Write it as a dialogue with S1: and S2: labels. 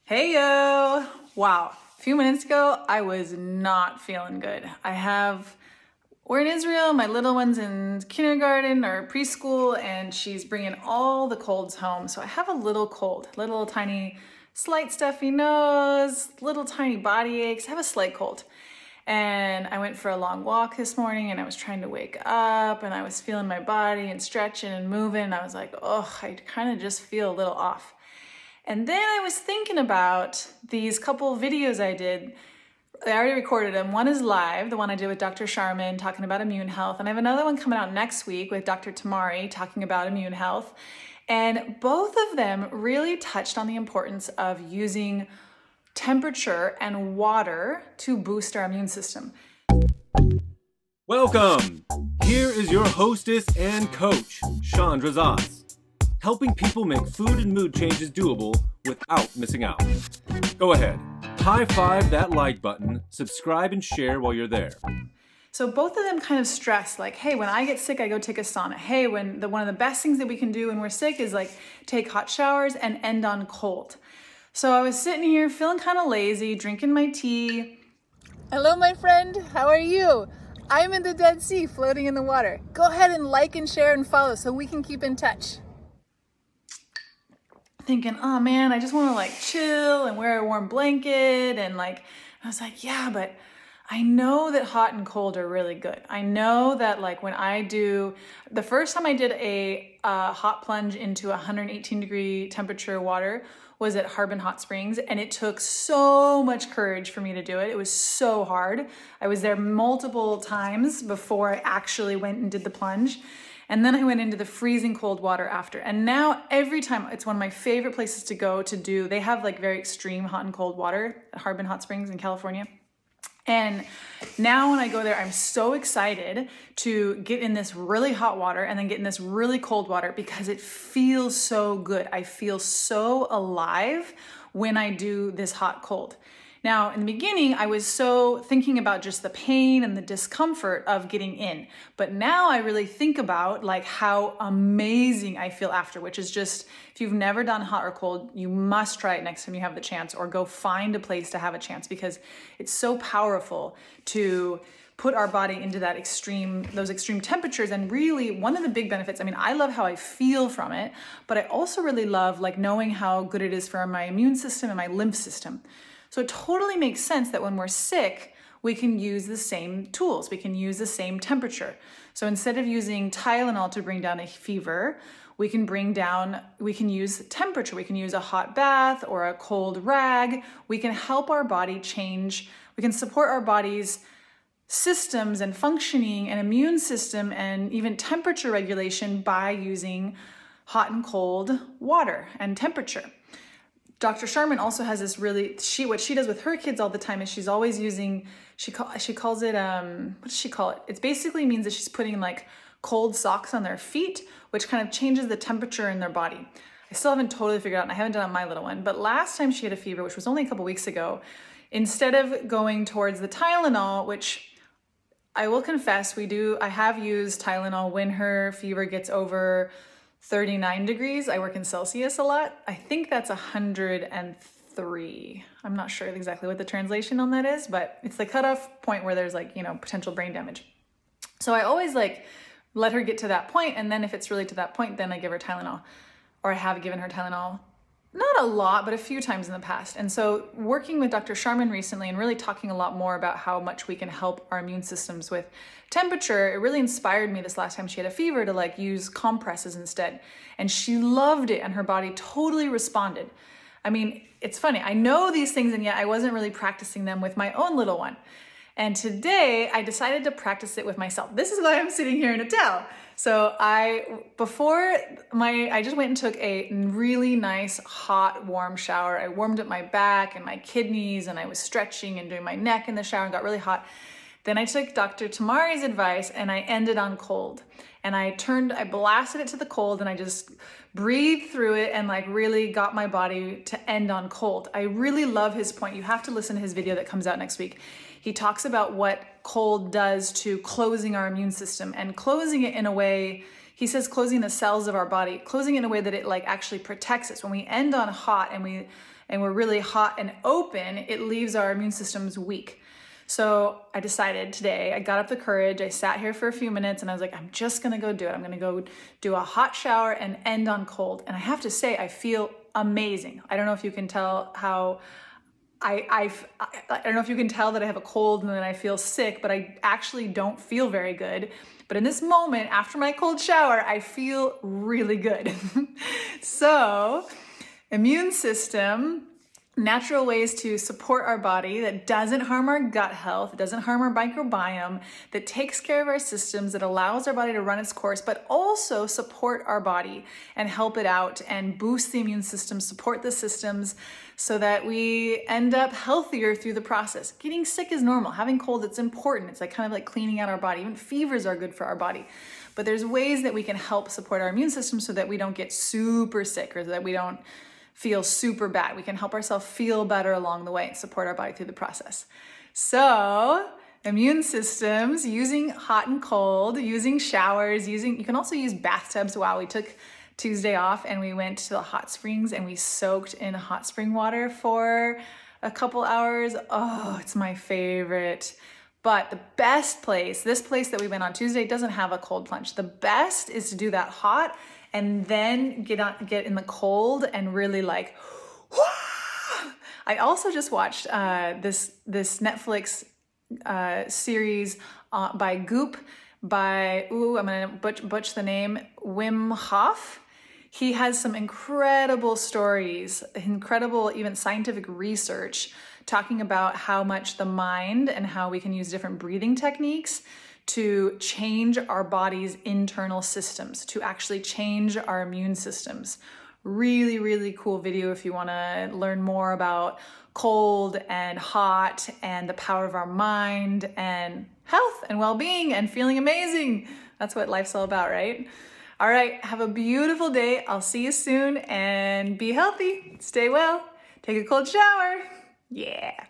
S1: Heyo! Wow, a few minutes ago, I was not feeling good. We're in Israel, my little one's in kindergarten or preschool, and she's bringing all the colds home. So I have a little cold, little tiny, slight stuffy nose, little tiny body aches. I have a slight cold. And I went for a long walk this morning and I was trying to wake up and I was feeling my body and stretching and moving. And I was like, oh, I kind of just feel a little off. And then I was thinking about these couple videos I did. I already recorded them. One is live, the one I did with Dr. Sharman talking about immune health. And I have another one coming out next week with Dr. Tamari talking about immune health. And both of them really touched on the importance of using temperature and water to boost our immune system.
S2: Welcome! Here is your hostess and coach, Chandra Zas, helping people make food and mood changes doable without missing out. Go ahead, high five that like button, subscribe and share while you're there.
S1: So both of them kind of stress like, hey, when I get sick, I go take a sauna. Hey, one of the best things that we can do when we're sick is like take hot showers and end on cold. So I was sitting here feeling kind of lazy, drinking my tea. Hello, my friend. How are you? I'm in the Dead Sea, floating in the water. Go ahead and like and share and follow so we can keep in touch. Thinking, oh man, I just want to like chill and wear a warm blanket. And I was like, yeah, but I know that hot and cold are really good. I know that the first time I did a hot plunge into 118 degree temperature water was at Harbin Hot Springs, and it took so much courage for me to do it. It was so hard. I was there multiple times before I actually went and did the plunge. And then I went into the freezing cold water after. And now every time, it's one of my favorite places to go to do, they have like very extreme hot and cold water at Harbin Hot Springs in California. And now when I go there, I'm so excited to get in this really hot water and then get in this really cold water because it feels so good. I feel so alive when I do this hot cold. Now, in the beginning, I was so thinking about just the pain and the discomfort of getting in. But now I really think about like how amazing I feel after, which is just, if you've never done hot or cold, you must try it next time you have the chance, or go find a place to have a chance, because it's so powerful to put our body into those extreme temperatures. And really one of the big benefits, I love how I feel from it, but I also really love like knowing how good it is for my immune system and my lymph system. So it totally makes sense that when we're sick, we can use the same tools. We can use the same temperature. So instead of using Tylenol to bring down a fever, we can use temperature. We can use a hot bath or a cold rag. We can help our body change. We can support our body's systems and functioning and immune system and even temperature regulation by using hot and cold water and temperature. Dr. Sharman also has this what she does with her kids all the time is she's always using, she calls it, what does she call it? It basically means that she's putting like cold socks on their feet, which kind of changes the temperature in their body. I still haven't totally figured out, and I haven't done it on my little one, but last time she had a fever, which was only a couple weeks ago, instead of going towards the Tylenol, which I will confess I have used Tylenol when her fever gets over 39 degrees. I work in Celsius a lot. I think that's 103. I'm not sure exactly what the translation on that is, but it's the cutoff point where there's potential brain damage. So I always let her get to that point, and then if it's really to that point, then I give her Tylenol, or I have given her Tylenol. Not a lot, but a few times in the past. And so working with Dr. Sharman recently and really talking a lot more about how much we can help our immune systems with temperature, it really inspired me this last time she had a fever to use compresses instead. And she loved it, and her body totally responded. It's funny. I know these things, and yet I wasn't really practicing them with my own little one. And today I decided to practice it with myself. This is why I'm sitting here in a towel. So I just went and took a really nice, hot, warm shower. I warmed up my back and my kidneys, and I was stretching and doing my neck in the shower and got really hot. Then I took Dr. Tamari's advice and I ended on cold. And I blasted it to the cold, and I just breathed through it and really got my body to end on cold. I really love his point. You have to listen to his video that comes out next week. He talks about what cold does to closing our immune system, and closing it in a way, he says closing the cells of our body, closing it in a way that it actually protects us. When we end on hot and and we're really hot and open, it leaves our immune systems weak. So I decided today, I got up the courage, I sat here for a few minutes and I was like, I'm just gonna go do it. I'm gonna go do a hot shower and end on cold. And I have to say, I feel amazing. I don't know if you can tell how I don't know if you can tell that I have a cold and then I feel sick, but I actually don't feel very good. But in this moment, after my cold shower, I feel really good. So, immune system, natural ways to support our body that doesn't harm our gut health, doesn't harm our microbiome, that takes care of our systems, that allows our body to run its course, but also support our body and help it out and boost the immune system, support the systems so that we end up healthier through the process. Getting sick is normal. Having cold, it's important. It's like kind of like cleaning out our body. Even fevers are good for our body. But there's ways that we can help support our immune system so that we don't get super sick or that we don't feel super bad. We can help ourselves feel better along the way and support our body through the process. So, immune systems, using hot and cold, using showers, you can also use bathtubs. Wow, we took Tuesday off and we went to the hot springs and we soaked in hot spring water for a couple hours. Oh, it's my favorite. But the best place, this place that we went on Tuesday, doesn't have a cold plunge. The best is to do that hot and then get in the cold and really like, whoo! I also just watched this Netflix series by Goop by, I'm gonna butch the name, Wim Hof. He has some incredible stories, incredible even scientific research talking about how much the mind and how we can use different breathing techniques to change our body's internal systems, to actually change our immune systems. Really, really cool video if you want to learn more about cold and hot and the power of our mind and health and well-being and feeling amazing. That's what life's all about, right? All right, have a beautiful day. I'll see you soon and be healthy. Stay well. Take a cold shower. Yeah.